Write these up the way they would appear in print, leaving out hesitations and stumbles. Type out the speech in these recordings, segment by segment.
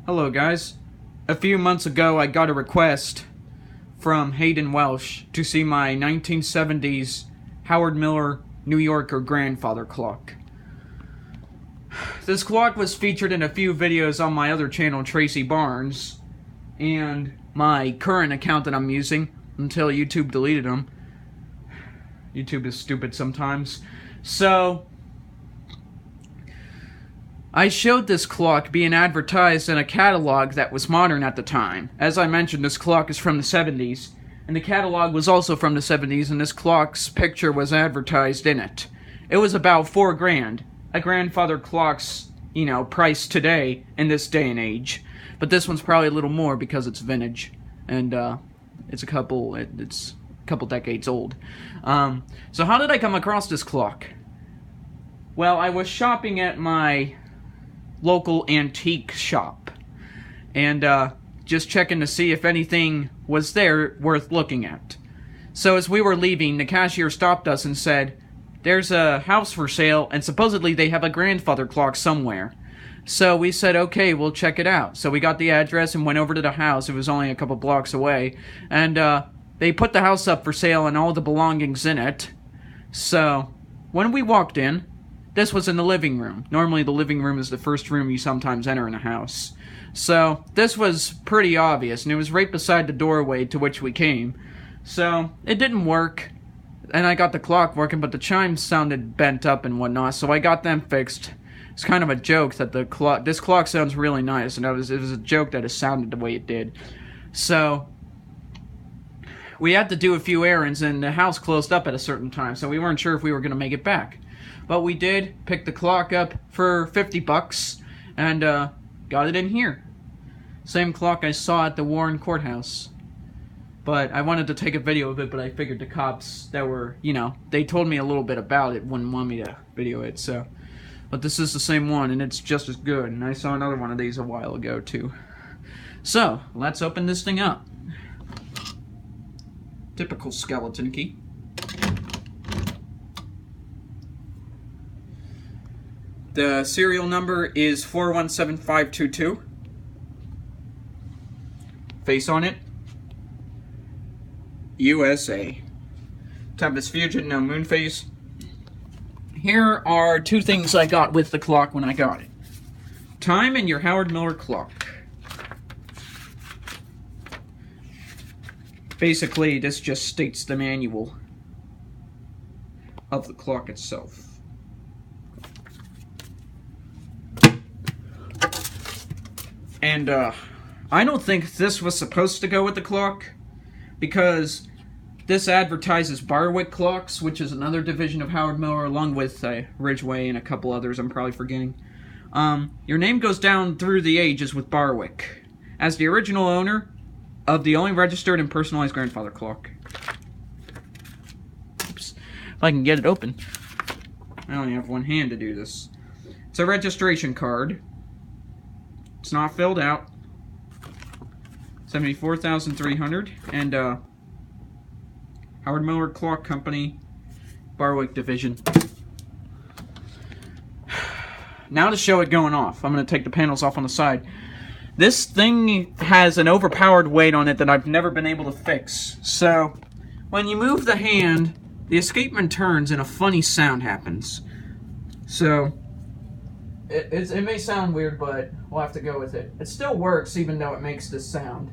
Hello guys. A few months ago I got a request from Hayden Welsh to see my 1970s Howard Miller New Yorker grandfather clock. This clock was featured in a few videos on my other channel, Tracy Barnes, and my current account that I'm using until YouTube deleted them. YouTube is stupid sometimes. So I showed this clock being advertised in a catalog that was modern at the time. As I mentioned, this clock is from the 70s, and the catalog was also from the 70s, and this clock's picture was advertised in it. It was about $4,000. A grandfather clock's, price today in this day and age. But this one's probably a little more because it's vintage, and it's a couple decades old. So how did I come across this clock? Well, I was shopping at my local antique shop and just checking to see if anything was there worth looking at. So as we were leaving, the cashier stopped us and said, "There's a house for sale, and supposedly they have a grandfather clock somewhere." So we said, okay, we'll check it out. So we got the address and went over to the house. It was only a couple blocks away, and they put the house up for sale and all the belongings in it. So when we walked in, this was in the living room. Normally the living room is the first room you sometimes enter in a house. So this was pretty obvious, and it was right beside the doorway to which we came. So it didn't work, and I got the clock working, but the chimes sounded bent up and whatnot, so I got them fixed. It's kind of a joke that this clock sounds really nice, and it was a joke that it sounded the way it did. So we had to do a few errands, and the house closed up at a certain time, so we weren't sure if we were going to make it back. But we did pick the clock up for $50 and got it in here. Same clock I saw at the Warren Courthouse. But I wanted to take a video of it, but I figured the cops that were, they told me a little bit about it, wouldn't want me to video it, so. But this is the same one, and it's just as good, and I saw another one of these a while ago, too. So, let's open this thing up. Typical skeleton key. The serial number is 417522. Face on it, USA. Tempest Fusion, no moon phase. Here are two things I got with the clock when I got it. Time and your Howard Miller clock. Basically, this just states the manual of the clock itself. And, I don't think this was supposed to go with the clock, because this advertises Barwick clocks, which is another division of Howard Miller, along with Ridgeway and a couple others I'm probably forgetting. Your name goes down through the ages with Barwick, as the original owner of the only registered and personalized grandfather clock. Oops. If I can get it open. I only have one hand to do this. It's a registration card. It's not filled out. 74,300, and Howard Miller Clock Company, Barwick Division. Now to show it going off. I'm going to take the panels off on the side. This thing has an overpowered weight on it that I've never been able to fix. So, when you move the hand, the escapement turns and a funny sound happens. So, it may sound weird, but we'll have to go with it. It still works even though it makes this sound.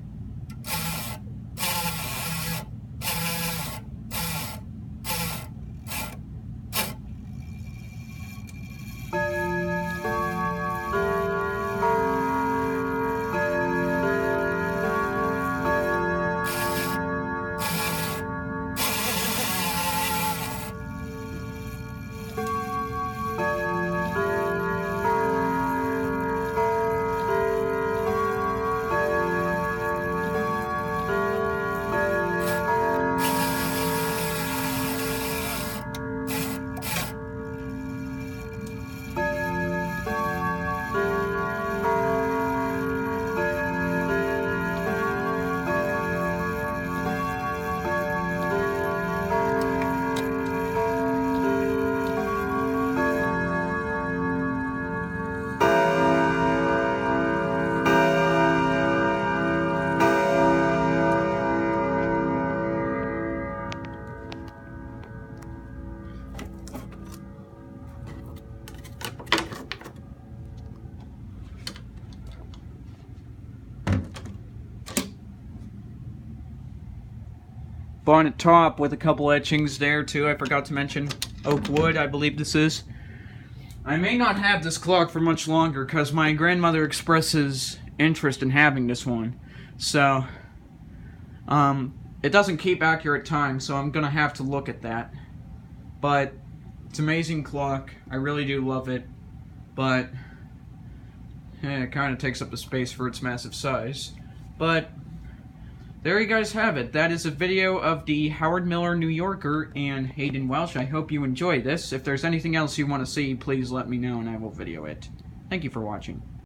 bonnet top with a couple etchings there too. I forgot to mention oak wood, I believe this is. I may not have this clock for much longer because my grandmother expresses interest in having this one. So, it doesn't keep accurate time, so I'm gonna have to look at that. But it's an amazing clock. I really do love it. But it kind of takes up the space for its massive size. But there you guys have it. That is a video of the Howard Miller New Yorker and Hayden Welsh. I hope you enjoy this. If there's anything else you want to see, please let me know and I will video it. Thank you for watching.